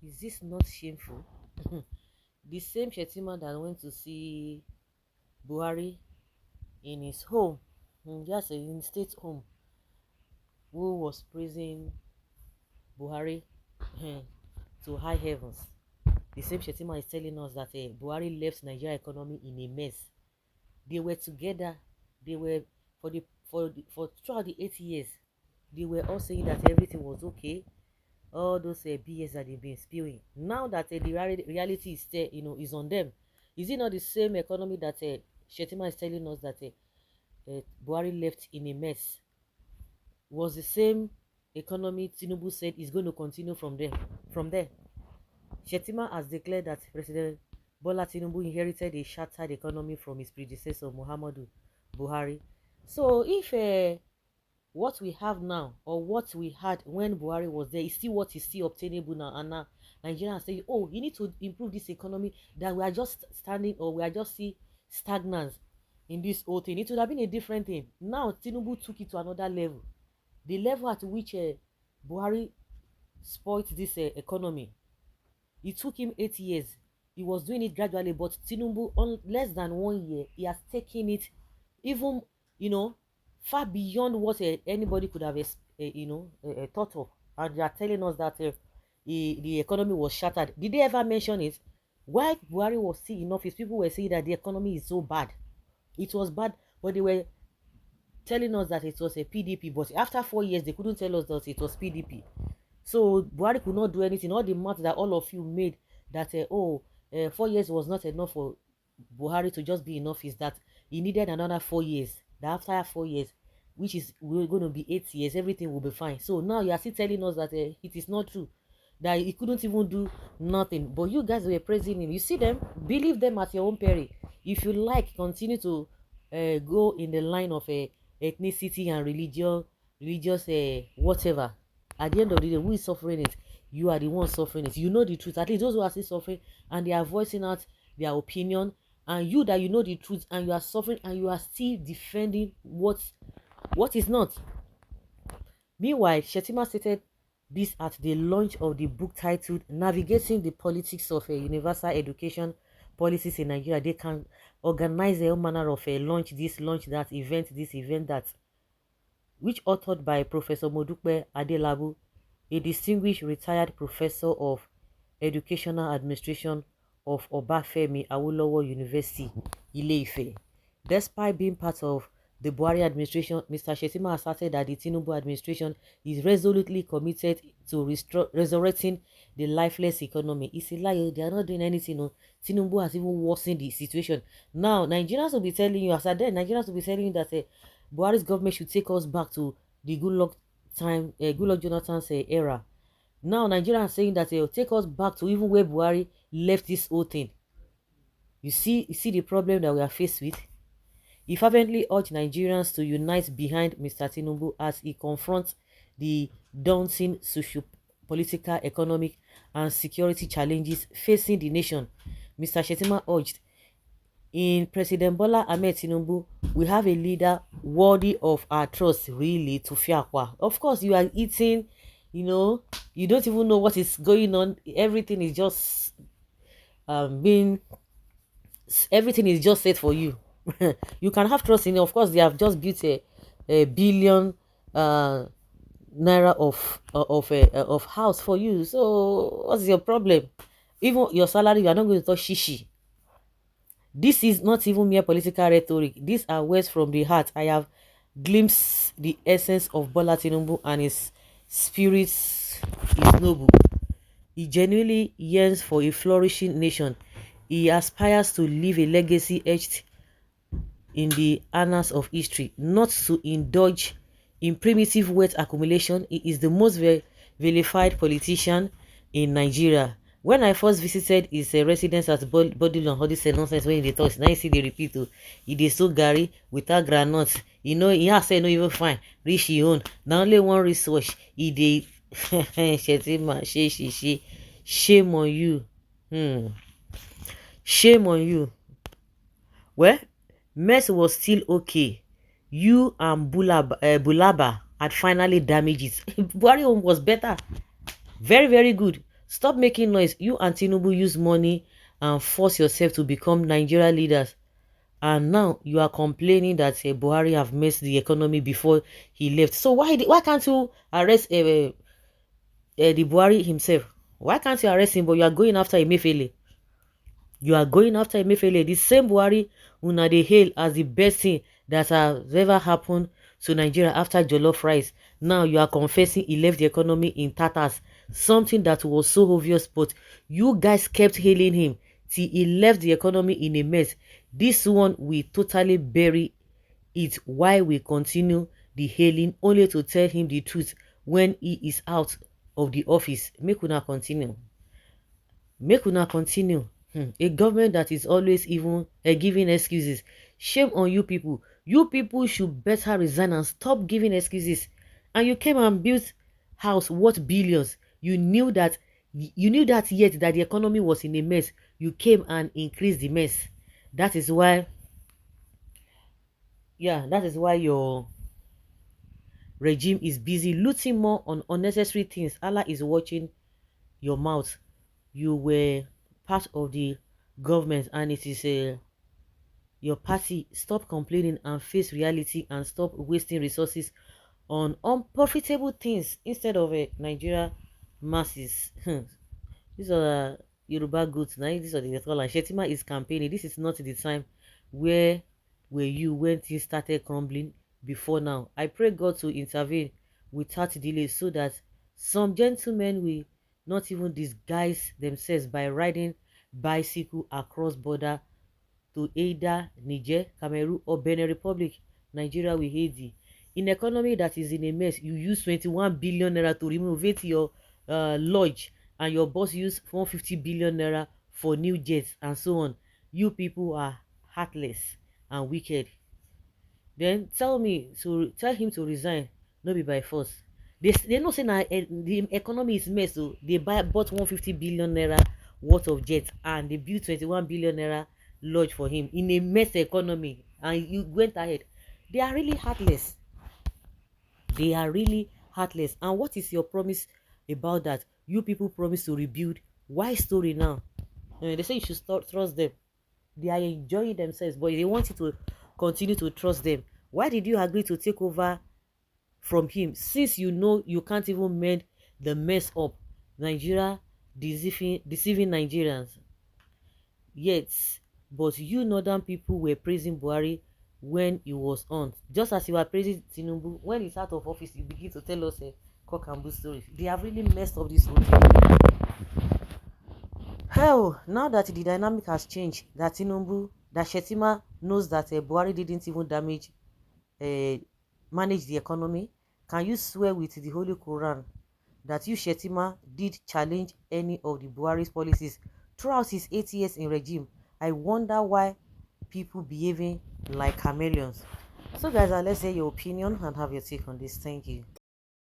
Is this not shameful? The same Shettima that went to see Buhari in his home, just in state home, who was praising Buhari to high heavens. The same Shettima is telling us that Buhari left Nigeria economy in a mess. They were together. They were for throughout the 8 years. They were all saying that everything was okay. All those BS that they've been spewing. Now that the reality is there, is on them. Is it not the same economy that Shettima is telling us that Buhari left in a mess? Was the same economy Tinubu said is going to continue from there. From there, Shettima has declared that President Bola Tinubu inherited a shattered economy from his predecessor Muhammadu Buhari. So if what we have now or what we had when Buhari was there is still what is still obtainable now, and now Nigeria are saying, oh, you need to improve this economy, that we are just standing or we are just see stagnant in this whole thing. It would have been a different thing. Now Tinubu took it to another level, the level at which Buhari spoiled this economy. It took him 8 years. He was doing it gradually, but Tinubu, on less than 1 year, he has taken it even, far beyond what anybody could have, thought of. And they are telling us that the economy was shattered. Did they ever mention it? While Buhari was still in office, people were saying that the economy is so bad. It was bad, but they were telling us that it was a PDP. But after 4 years, they couldn't tell us that it was PDP. So Buhari could not do anything. All the math that all of you made that 4 years was not enough for Buhari to just be in office, that he needed another 4 years. That after 4 years, which is we're going to be 8 years, everything will be fine. So now you are still telling us that it is not true, that he couldn't even do nothing. But you guys were praising him. You see them, believe them at your own peril. If you like, continue to go in the line of ethnicity and religious whatever. At the end of the day, who is suffering it? You are the one suffering it. You know the truth. At least those who are still suffering and they are voicing out their opinion, and you that you know the truth and you are suffering and you are still defending what is not. Meanwhile, Shettima stated this at the launch of the book titled Navigating the Politics of a Universal Education Policies in Nigeria. They can organize a manner of a launch this, launch that, event this, event that, which authored by Professor Modupe Adelabu, a distinguished retired professor of educational administration of Obafemi Awolowo University, Ile-Ife. Despite being part of the Buhari administration, Mr. Shettima asserted that the Tinubu administration is resolutely committed to resurrecting the lifeless economy. It's a lie. They are not doing anything. No. Tinubu has even worsened the situation. Now, Nigerians will be telling you, as I then, Nigerians will be telling you that Buhari's government should take us back to the Goodluck Jonathan's era. Now Nigerians are saying that they'll take us back to even where Buhari left this whole thing. You see the problem that we are faced with. He fervently urged Nigerians to unite behind Mr. Tinubu as he confronts the daunting socio-political, economic, and security challenges facing the nation. Mr. Shettima urged, in President Bola Ahmed Tinubu, we have a leader worthy of our trust, really, to Fiakwa. Of course, you are eating, you don't even know what is going on. Everything is just everything is just set for you. You can have trust in it. Of course, they have just built a billion naira of house for you. So what's your problem? Even your salary, you are not going to touch shishi. This is not even mere political rhetoric. These are words from the heart. I have glimpsed the essence of Bola Tinubu, and his spirit is noble. He genuinely yearns for a flourishing nation. He aspires to leave a legacy etched in the annals of history, not to indulge in primitive wealth accumulation. He is the most vilified politician in Nigeria. When I first visited his residence at Bodilon, all this nonsense when they talk, now you see they repeat, he dey so Gary without groundnuts. He has said no even fine. Reach he own. Now only one research. He dey Shettima, shame on you. Shame on you. Well, mess was still okay. You and Bulaba had finally damaged it. Buhari was better. Very, very good. Stop making noise. You and Tinubu use money and force yourself to become Nigeria leaders. And now you are complaining that Buhari have messed the economy before he left. So why can't you arrest the Buhari himself? Why can't you arrest him, but you are going after Emefiele? You are going after Emefiele, the same Buhari una dey hail as the best thing that has ever happened to Nigeria after jollof rice. Now you are confessing he left the economy in tatters, something that was so obvious, but you guys kept hailing him till he left the economy in a mess. This one will totally bury it while we continue the hailing, only to tell him the truth when he is out of the office. Make una continue. Make una continue. A government that is always even giving excuses. Shame on you people. You people should better resign and stop giving excuses. And you came and built house worth billions. You knew that yet that the economy was in a mess. You came and increased the mess. That is why, yeah, that is why your regime is busy looting more on unnecessary things. Allah is watching your mouth. You were part of the government, and it is your party. Stop complaining and face reality, and stop wasting resources on unprofitable things instead of Nigeria masses. These are Yoruba goods now. This is what they call, and Shettima is campaigning. This is not the time. Where were you when things started crumbling before now? I pray God to intervene without delay, so that some gentlemen will not even disguise themselves by riding bicycle across border to either Niger, Cameroon, or Benin Republic. Nigeria will hate thee. In economy that is in a mess, you use 21 billion naira to renovate your lodge, and your boss use 150 billion naira for new jets and so on. You people are heartless and wicked. Then tell him to resign, no be by force. They know say na the economy is mess, so they bought 150 billion naira worth of jets, and they built 21 billion naira lodge for him in a mess economy, and you went ahead. They are really heartless. They are really heartless. And what is your promise about that? You people promise to rebuild. Why story now? They say you should trust them. They are enjoying themselves, but they want you to continue to trust them. Why did you agree to take over from him, since you know you can't even mend the mess up? Nigeria deceiving Nigerians. Yet, but you northern people were praising Buhari when he was on. Just as you were praising Tinubu, when he's out of office, you begin to tell us a cock and bull stories. They have really messed up this whole thing. Hell, now that the dynamic has changed, that Shettima knows that Buhari didn't even uh, manage the economy, can you swear with the Holy Quran that you, Shettima, did challenge any of the Buhari's policies throughout his 8 years in regime? I wonder why people behaving like chameleons. So guys, let's hear your opinion and have your take on this. Thank you.